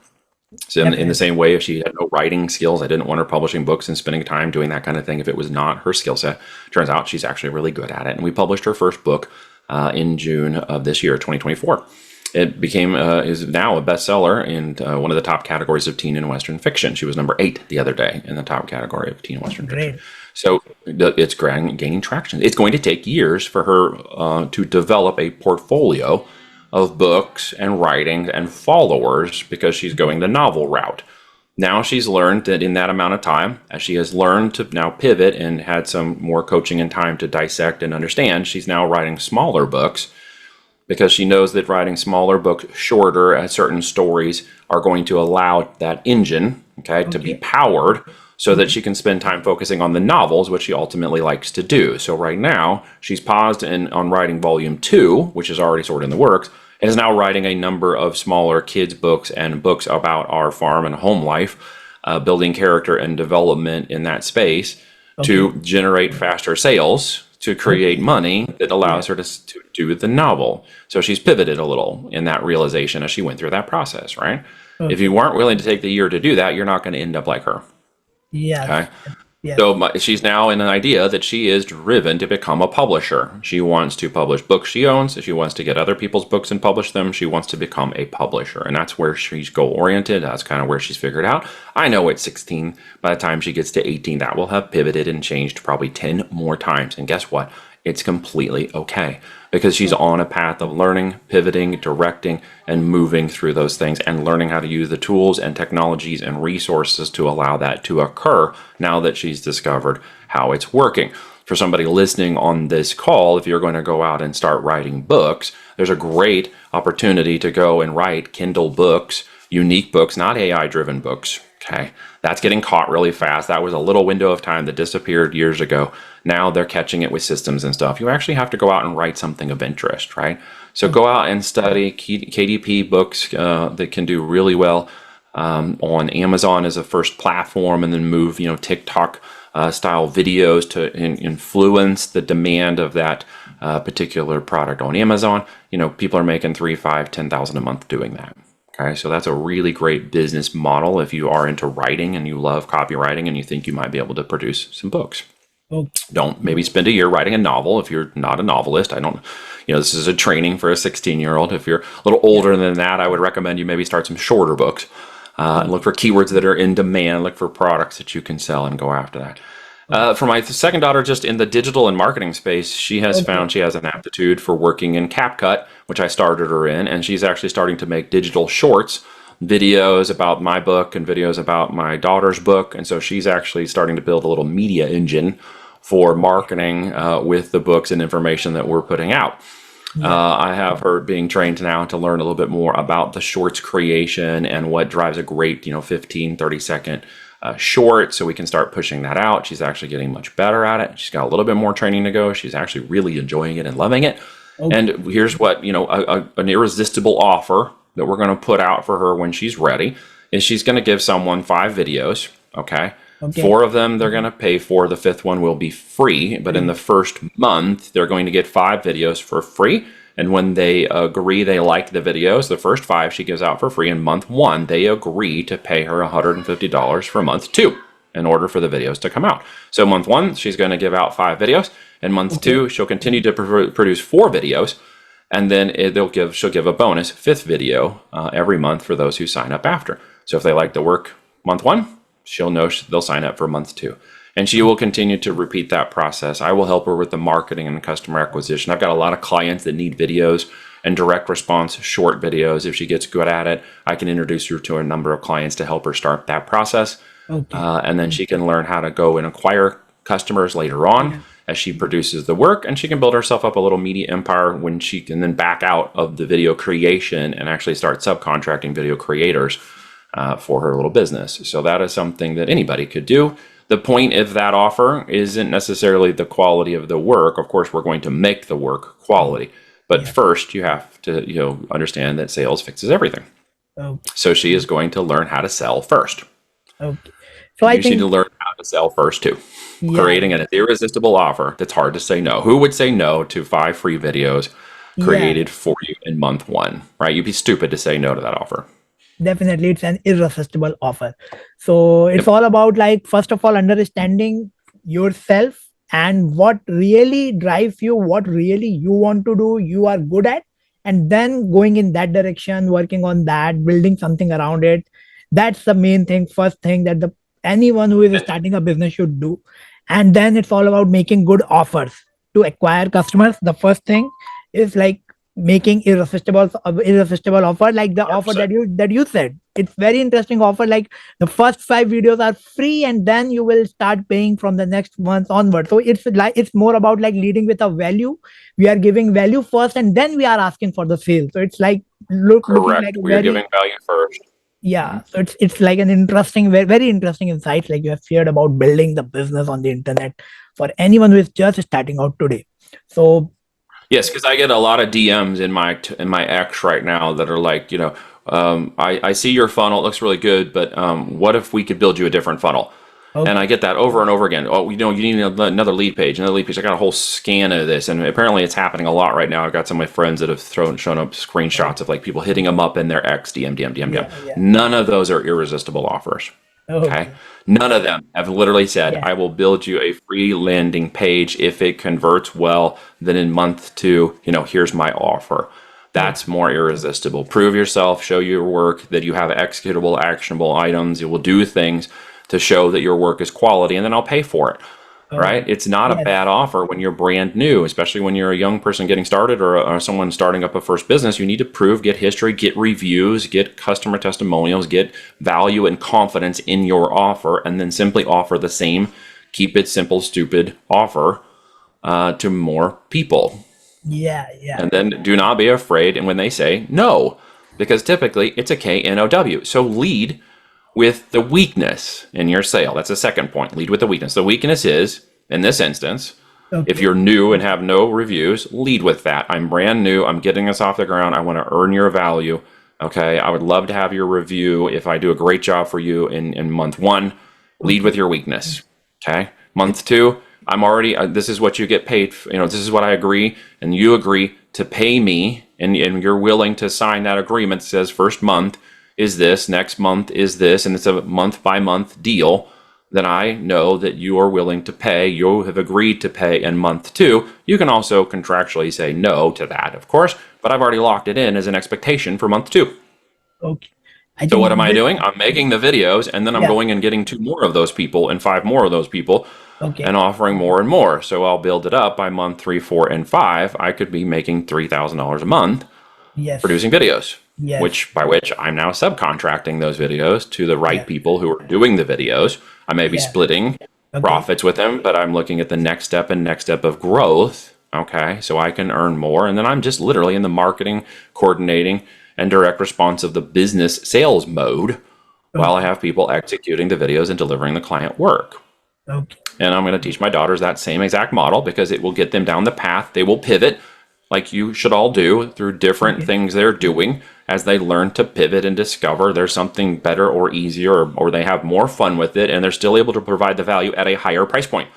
Speaker 2: So in the
Speaker 1: definitely.
Speaker 2: same way, if she had no writing skills, I didn't want her publishing books and spending time doing that kind of thing if it was not her skill set. Turns out she's actually really good at it. And we published her first book in June of this year, 2024. It became is now a bestseller in one of the top categories of teen and Western fiction. She was number 8 the other day in the top category of teen and Western fiction.
Speaker 1: Great.
Speaker 2: So it's gaining traction. It's going to take years for her to develop a portfolio of books and writing and followers because she's going the novel route. Now she's learned that in that amount of time, as she has learned to now pivot and had some more coaching and time to dissect and understand, she's now writing smaller books because she knows that writing smaller books, shorter at certain stories, are going to allow that engine, to be
Speaker 1: Okay.
Speaker 2: powered so that she can spend time focusing on the novels, which she ultimately likes to do. So right now, she's paused on writing volume 2, which is already sort of in the works, and is now writing a number of smaller kids' books and books about our farm and home life, building character and development in that space
Speaker 1: Okay.
Speaker 2: to generate faster sales, to create
Speaker 1: Okay.
Speaker 2: money that
Speaker 1: Yeah.
Speaker 2: allows her to do the novel. So she's pivoted a little in that realization as she went through that process, right? If you
Speaker 1: Okay.
Speaker 2: weren't willing to take the year to do that, you're not going to end up like her. Okay.
Speaker 1: Yes. Yes.
Speaker 2: So she's now in an idea that she is driven to become a publisher. She wants to publish books she owns. She wants to get other people's books and publish them. She wants to become a publisher. And that's where she's goal oriented. That's kind of where she's figured out. I know at 16, by the time she gets to 18, that will have pivoted and changed probably 10 more times. And guess what? It's completely okay because she's on a path of learning, pivoting, directing, and moving through those things and learning how to use the tools and technologies and resources to allow that to occur now that she's discovered how it's working. For somebody listening on this call, if you're going to go out and start writing books, there's a great opportunity to go and write Kindle books, unique books, not AI driven books. Okay. That's getting caught really fast. That was a little window of time that disappeared years ago. Now they're catching it with systems and stuff. You actually have to go out and write something of interest, right? So go out and study KDP books that can do really well on Amazon as a first platform, and then move, TikTok style videos to influence the demand of that particular product on Amazon. People are making 3, 5, 10,000 a month doing that. Okay, so that's a really great business model if you are into writing and you love copywriting and you think you might be able to produce some books.
Speaker 1: Okay.
Speaker 2: Don't maybe spend a year writing a novel if you're not a novelist. I don't, this is a training for a 16-year-old. If you're a little older than that, I would recommend you maybe start some shorter books. And look for keywords that are in demand, look for products that you can sell and go after that. For my second daughter, just in the digital and marketing space, she has
Speaker 1: Okay.
Speaker 2: found she has an aptitude for working in CapCut, which I started her in, and she's actually starting to make digital shorts, videos about my book and videos about my daughter's book. And so she's actually starting to build a little media engine for marketing with the books and information that we're putting out.
Speaker 1: Yeah.
Speaker 2: I have her being trained now to learn a little bit more about the shorts creation and what drives a great, 15, 30-second short, so we can start pushing that out. She's actually getting much better at it. She's got a little bit more training to go. She's actually really enjoying it and loving it.
Speaker 1: Okay.
Speaker 2: And here's what, an irresistible offer that we're going to put out for her when she's ready is she's going to give someone 5 videos, okay?
Speaker 1: Okay.
Speaker 2: 4 of them they're going to pay for. The 5th one will be free, but in the first month, they're going to get 5 videos for free. And when they agree they like the videos, the first 5 she gives out for free. In month 1, they agree to pay her $150 for month 2 in order for the videos to come out. So month 1, she's going to give out 5 videos. And month 2, she'll continue to produce 4 videos. And then she'll give a bonus 5th video every month for those who sign up after. So if they like the work month 1, she'll know they'll sign up for month 2. And she will continue to repeat that process. I will help her with the marketing and customer acquisition. I've got a lot of clients that need videos and direct response short videos. If she gets good at it, I can introduce her to a number of clients to help her start that process.
Speaker 1: Okay.
Speaker 2: And then she can learn how to go and acquire customers later on as she produces the work. And she can build herself up a little media empire when she can then back out of the video creation and actually start subcontracting video creators for her little business. So that is something that anybody could do. The point of that offer isn't necessarily the quality of the work. Of course, we're going to make the work quality, but
Speaker 1: Yeah.
Speaker 2: first you have to, understand that sales fixes everything.
Speaker 1: Okay.
Speaker 2: So she is going to learn how to sell first.
Speaker 1: Okay. So
Speaker 2: And
Speaker 1: I
Speaker 2: you need to
Speaker 1: think,
Speaker 2: learn how to sell first too.
Speaker 1: yeah,
Speaker 2: Creating an irresistible offer that's hard to say no. Who would say no to 5 free videos
Speaker 1: yeah,
Speaker 2: created for you in month 1, right? You'd be stupid to say no to that offer.
Speaker 1: definitely it's an irresistible offer. So it's
Speaker 2: Yep.
Speaker 1: all about, like, first of all, understanding yourself and what really drives you, what really you want to do, you are good at, and then going in that direction, working on that, building something around it. That's the main thing, first thing that the anyone who is starting a business should do. And then it's all about making good offers to acquire customers. The first thing is like making irresistible offer, like the offer
Speaker 2: 100%.
Speaker 1: that you said. It's very interesting offer, like the first 5 videos are free and then you will start paying from the next month onward. So it's more about like leading with a value. We are giving value first and then we are asking for the sale. So it's like looking like
Speaker 2: Correct.
Speaker 1: a
Speaker 2: We are giving
Speaker 1: very,
Speaker 2: value first.
Speaker 1: yeah. So it's like an interesting, very, very interesting insights like you have shared about building the business on the internet for anyone who is just starting out today. So
Speaker 2: Yes, because I get a lot of DMs in my X right now that are like, I see your funnel, it looks really good, but what if we could build you a different funnel? And I
Speaker 1: okay.
Speaker 2: get that over and over again. Oh, you need another lead page, another lead page. I got a whole scan of this, and apparently it's happening a lot right now. I've got some of my friends that have shown up screenshots of like people hitting them up in their X DM, DM, DM, DM.
Speaker 1: Yeah, yeah.
Speaker 2: None of those are irresistible offers. Okay.
Speaker 1: Okay.
Speaker 2: None of them have literally said,
Speaker 1: Yeah.
Speaker 2: I will build you a free landing page if it converts well. Then in month 2, here's my offer. That's
Speaker 1: Okay.
Speaker 2: more irresistible. Prove yourself, show your work, that you have executable, actionable items. You will do things to show that your work is quality, and then I'll pay for it. Right?
Speaker 1: Okay.
Speaker 2: It's not a
Speaker 1: Yes.
Speaker 2: bad offer when you're brand new, especially when you're a young person getting started, or someone starting up a first business. You need to prove, get history, get reviews, get customer testimonials, get value and confidence in your offer, and then simply offer the same, keep it simple, stupid offer to more people.
Speaker 1: Yeah. Yeah.
Speaker 2: And then do not be afraid. And when they say no, because typically it's a KNOW. So lead with the weakness in your sale. That's the second point. Lead with the weakness. The weakness is, in this instance, if
Speaker 1: Okay.
Speaker 2: you're new and have no reviews, lead with that. I'm brand new. I'm getting this off the ground. I want to earn your value. Okay. I would love to have your review if I do a great job for you in month 1. Lead with
Speaker 1: Okay.
Speaker 2: your weakness. Okay. Month 2, I'm already, this is what you get paid. This is what I agree. And you agree to pay me. And you're willing to sign that agreement that says first month is this, next month is this, and it's a month by month deal. Then I know that you are willing to pay. You have agreed to pay in month 2. You can also contractually say no to that, of course, but I've already locked it in as an expectation for month 2.
Speaker 1: Okay. I
Speaker 2: So what
Speaker 1: think
Speaker 2: am I
Speaker 1: this,
Speaker 2: doing? I'm making the videos, and then I'm
Speaker 1: yeah.
Speaker 2: going and getting 2 more of those people and 5 more of those people
Speaker 1: Okay.
Speaker 2: and offering more and more. So I'll build it up by month 3, 4, and 5. I could be making $3,000 a month
Speaker 1: Yes.
Speaker 2: producing videos,
Speaker 1: Yes.
Speaker 2: which I'm now subcontracting those videos to the right
Speaker 1: Yeah.
Speaker 2: people who are doing the videos. I may be
Speaker 1: Yeah.
Speaker 2: splitting
Speaker 1: Okay.
Speaker 2: profits with them, but I'm looking at the next step of growth. Okay, so I can earn more, and then I'm just literally in the marketing, coordinating, and direct response of the business sales mode while I
Speaker 1: Okay.
Speaker 2: have people executing the videos and delivering the client work.
Speaker 1: Okay.
Speaker 2: And I'm going to teach my daughters that same exact model because it will get them down the path. They will pivot like you should all do through different
Speaker 1: Okay.
Speaker 2: things they're doing as they learn to pivot and discover there's something better or easier, or they have more fun with it, and they're still able to provide the value at a higher price point.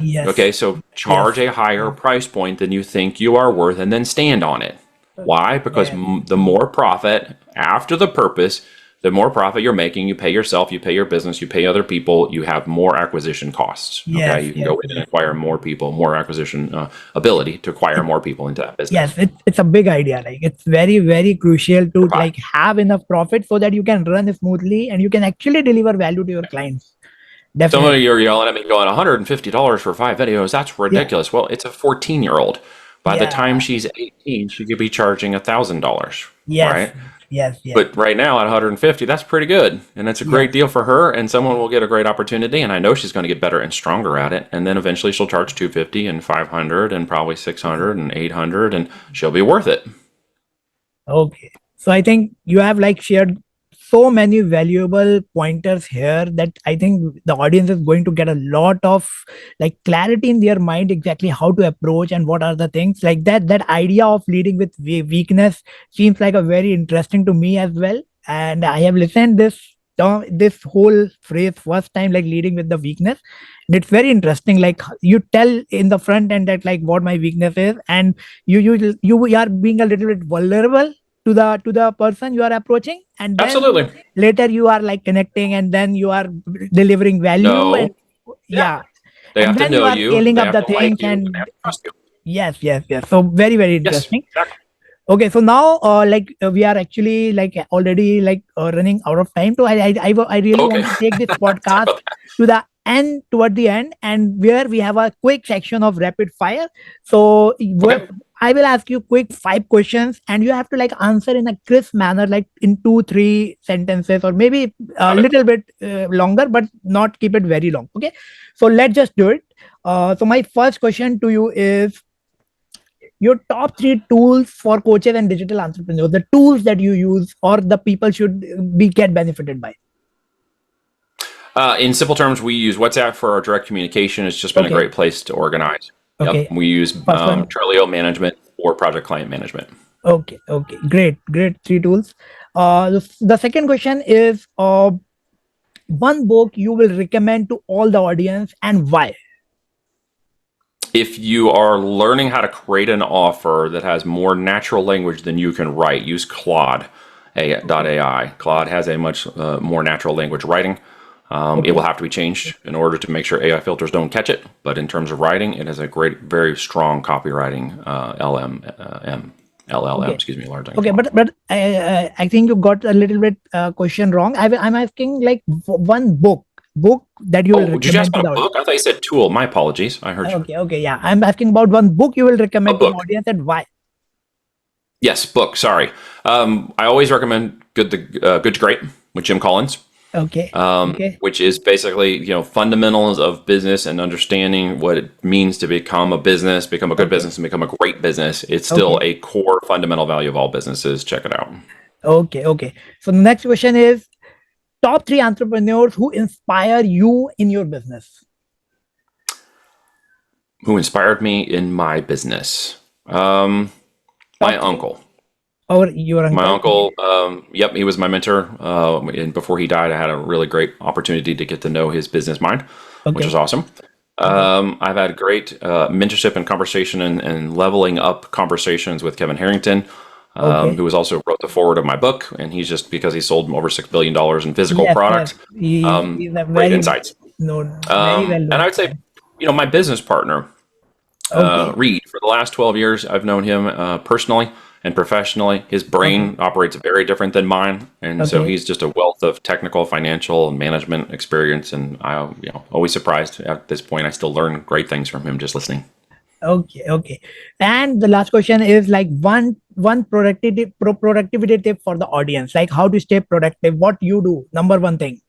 Speaker 2: Okay,
Speaker 1: Yes.
Speaker 2: so charge
Speaker 1: Yes.
Speaker 2: a higher price point than you think you are worth and then stand on it. Why? Because
Speaker 1: Yes.
Speaker 2: the more profit after the purpose, the more profit you're making, you pay yourself, you pay your business, you pay other people, you have more acquisition costs. Okay,
Speaker 1: Yes.
Speaker 2: you can
Speaker 1: Yes.
Speaker 2: go in and acquire more people, more acquisition ability to acquire more people into that business.
Speaker 1: Yes. It's a big idea. Like it's very, very crucial to
Speaker 2: Pie.
Speaker 1: like have enough profit so that you can run smoothly and you can actually deliver value to your clients.
Speaker 2: Some of
Speaker 1: Definitely.
Speaker 2: you are yelling at me going, $150 for 5 videos, that's
Speaker 1: Yeah.
Speaker 2: ridiculous. Well, it's a 14-year-old. By the time
Speaker 1: Yeah.
Speaker 2: she's 18, she could be charging $1,000,
Speaker 1: Yes.
Speaker 2: right?
Speaker 1: Yes. Yes.
Speaker 2: But right now at 150, that's pretty good. And it's a great
Speaker 1: Yes.
Speaker 2: deal for her, and someone will get a great opportunity, and I know she's going to get better and stronger at it. And then eventually she'll charge 250 and 500 and probably 600 and 800, and she'll be worth it.
Speaker 1: Okay. So I think you have like shared so many valuable pointers here that I think the audience is going to get a lot of like clarity in their mind exactly how to approach and what are the things like that. That idea of leading with weakness seems like a very interesting to me as well. And I have listened this whole phrase first time, like leading with the weakness, and it's very interesting. Like you tell in the front end that like what my weakness is, and you are being a little bit vulnerable to the person you are approaching, and then
Speaker 2: Absolutely.
Speaker 1: later you are like connecting, and then you are delivering value, and
Speaker 2: No. Yeah.
Speaker 1: yeah,
Speaker 2: They
Speaker 1: and
Speaker 2: have to
Speaker 1: then you
Speaker 2: know
Speaker 1: are
Speaker 2: you.
Speaker 1: scaling
Speaker 2: They
Speaker 1: up
Speaker 2: have
Speaker 1: the
Speaker 2: to like
Speaker 1: things.
Speaker 2: you. And they
Speaker 1: And
Speaker 2: have to trust you.
Speaker 1: yes, so very very
Speaker 2: Yes.
Speaker 1: interesting.
Speaker 2: Exactly.
Speaker 1: Okay, so now we are actually like already like running out of time. So I really
Speaker 2: Okay.
Speaker 1: want to take this
Speaker 2: Sorry
Speaker 1: podcast
Speaker 2: about that.
Speaker 1: to the end, toward the end, and where we have a quick section of rapid fire. So
Speaker 2: Okay.
Speaker 1: I will ask you quick 5 questions, and you have to like answer in a crisp manner, like in 2 3 sentences, or maybe a
Speaker 2: Got it.
Speaker 1: little bit longer, but not keep it very long. Okay, so let's just do it. So my first question to you is your top 3 tools for coaches and digital entrepreneurs, the tools that you use or the people should be get benefited by.
Speaker 2: In simple terms, we use WhatsApp for our direct communication. It's just been a
Speaker 1: Okay,
Speaker 2: great place to organize. Yep.
Speaker 1: okay,
Speaker 2: We use
Speaker 1: first one.
Speaker 2: Trello management or project client management.
Speaker 1: Okay, great 3 tools. The second question is one book you will recommend to all the audience and why.
Speaker 2: If you are learning how to create an offer that has more natural language than you can write, use Claude
Speaker 1: Okay,
Speaker 2: AI. Claude has a much more natural language writing. It will
Speaker 1: okay,
Speaker 2: have to be changed in order to make sure AI filters don't catch it. But in terms of writing, it has a great, very strong copywriting LLM,
Speaker 1: okay.
Speaker 2: excuse me, large language
Speaker 1: Okay,
Speaker 2: model.
Speaker 1: but I think you got a little bit question wrong. I'm asking like one book that you will
Speaker 2: Oh, did you ask
Speaker 1: recommend to
Speaker 2: about
Speaker 1: the
Speaker 2: a
Speaker 1: audience.
Speaker 2: book? I thought you said tool. My apologies. I heard you.
Speaker 1: Okay, yeah. I'm asking about one book you will
Speaker 2: A
Speaker 1: recommend to the
Speaker 2: book.
Speaker 1: audience and why.
Speaker 2: Yes, book. Sorry. I always recommend Good to Great with Jim Collins,
Speaker 1: Okay, okay,
Speaker 2: which is basically fundamentals of business and understanding what it means to become a business, become a good
Speaker 1: okay,
Speaker 2: business, and become a great business. It's still
Speaker 1: okay,
Speaker 2: a core fundamental value of all businesses. Check it out.
Speaker 1: okay. So the next question is top 3 entrepreneurs who inspire you in your business.
Speaker 2: Who inspired me in my business? Um, my
Speaker 1: Top 3
Speaker 2: uncle.
Speaker 1: or your
Speaker 2: My
Speaker 1: uncle. Okay,
Speaker 2: uncle, yep, he was my mentor. And before he died, I had a really great opportunity to get to know his business mind, which was
Speaker 1: okay,
Speaker 2: awesome.
Speaker 1: okay,
Speaker 2: I've had great mentorship and conversation and leveling up conversations with Kevin Harrington,
Speaker 1: okay.
Speaker 2: who was also wrote the forward of my book. And he's just because he sold over $6 billion in physical
Speaker 1: Yes.
Speaker 2: products,
Speaker 1: He's a
Speaker 2: great
Speaker 1: very
Speaker 2: insights.
Speaker 1: known, very well
Speaker 2: And I
Speaker 1: known
Speaker 2: would say,
Speaker 1: guy.
Speaker 2: my business partner,
Speaker 1: Okay.
Speaker 2: Reed, for the last 12 years, I've known him personally and professionally. His
Speaker 1: Okay.
Speaker 2: brain operates very different than mine. And so
Speaker 1: Okay.
Speaker 2: he's just a wealth of technical, financial, and management experience. And always surprised at this point. I still learn great things from him just listening.
Speaker 1: Okay. And the last question is like one productivity tip for the audience, like how to stay productive, what you do, number one thing.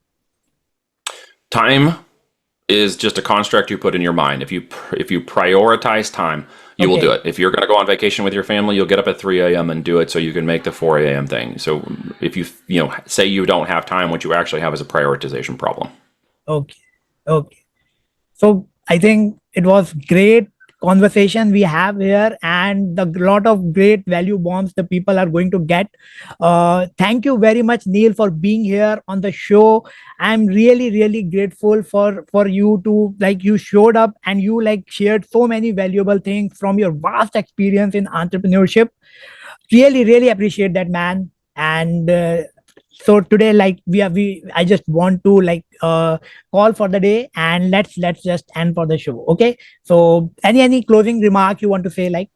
Speaker 2: Time is just a construct you put in your mind. If you prioritize time, you will do
Speaker 1: Okay.
Speaker 2: it. If you're going to go on vacation with your family, you'll get up at 3 a.m. and do it so you can make the 4 a.m. thing. So if you say you don't have time, what you actually have is a prioritization problem.
Speaker 1: Okay. Okay. So I think it was great conversation we have here, and the lot of great value bombs the people are going to get. Thank you very much, Neil, for being here on the show. I'm really grateful for you to like you showed up and you like shared so many valuable things from your vast experience in entrepreneurship. Really appreciate that, man. And so today like we I just want to like call for the day, and let's just end for the show. Okay, so any closing remark you want to say, like.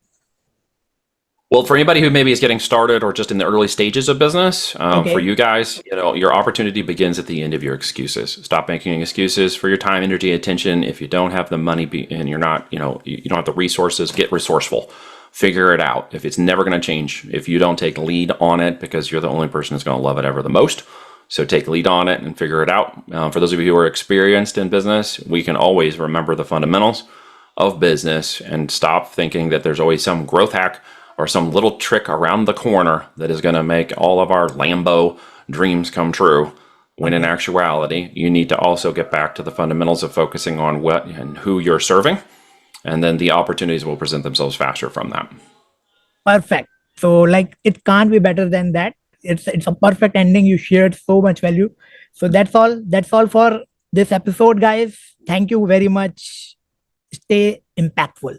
Speaker 2: Well, for anybody who maybe is getting started or just in the early stages of business, for
Speaker 1: Okay,
Speaker 2: you guys, your opportunity begins at the end of your excuses. Stop making excuses for your time, energy, attention. If you don't have the money and you're not, you don't have the resources, get resourceful. Figure it out. If it's never going to change, if you don't take lead on it, because you're the only person who's going to love it ever the most. So take lead on it and figure it out. For those of you who are experienced in business, we can always remember the fundamentals of business and stop thinking that there's always some growth hack or some little trick around the corner that is going to make all of our Lambo dreams come true. When in
Speaker 1: Okay.
Speaker 2: actuality, you need to also get back to the fundamentals of focusing on what and who you're serving, and then the opportunities will present themselves faster from that.
Speaker 1: Perfect. So like it can't be better than that. It's a perfect ending. You shared so much value. So that's all. That's all for this episode, guys. Thank you very much. Stay impactful.